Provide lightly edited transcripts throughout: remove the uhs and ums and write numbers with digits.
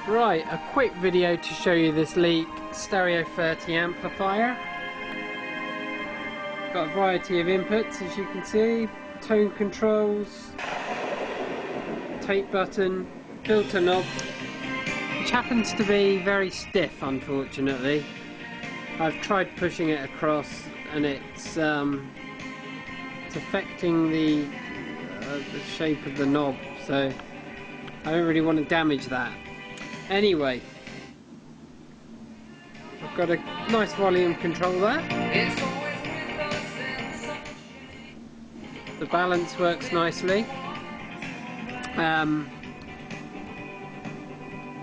Right, a quick video to show you this Leek Stereo 30 amplifier. Got a variety of inputs, as you can see, tone controls, tape button, filter knob, which happens to be very stiff, unfortunately. I've tried pushing it across and it's affecting the shape of the knob, so I don't really want to damage that. Anyway, I've got a nice volume control there. The balance works nicely.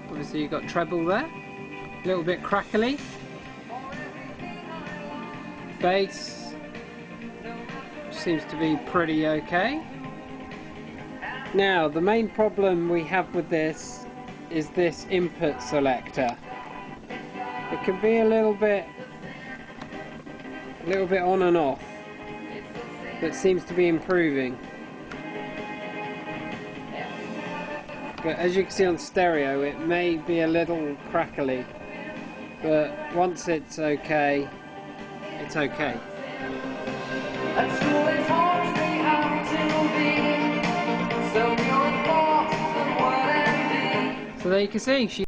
Obviously you've got treble there, a little bit crackly. Bass seems to be pretty okay. Now the main problem we have with this is this input selector. It can be a little bit on and off, but seems to be improving. But as you can see on stereo, it may be a little crackly, but once it's okay, it's okay. So there you can see,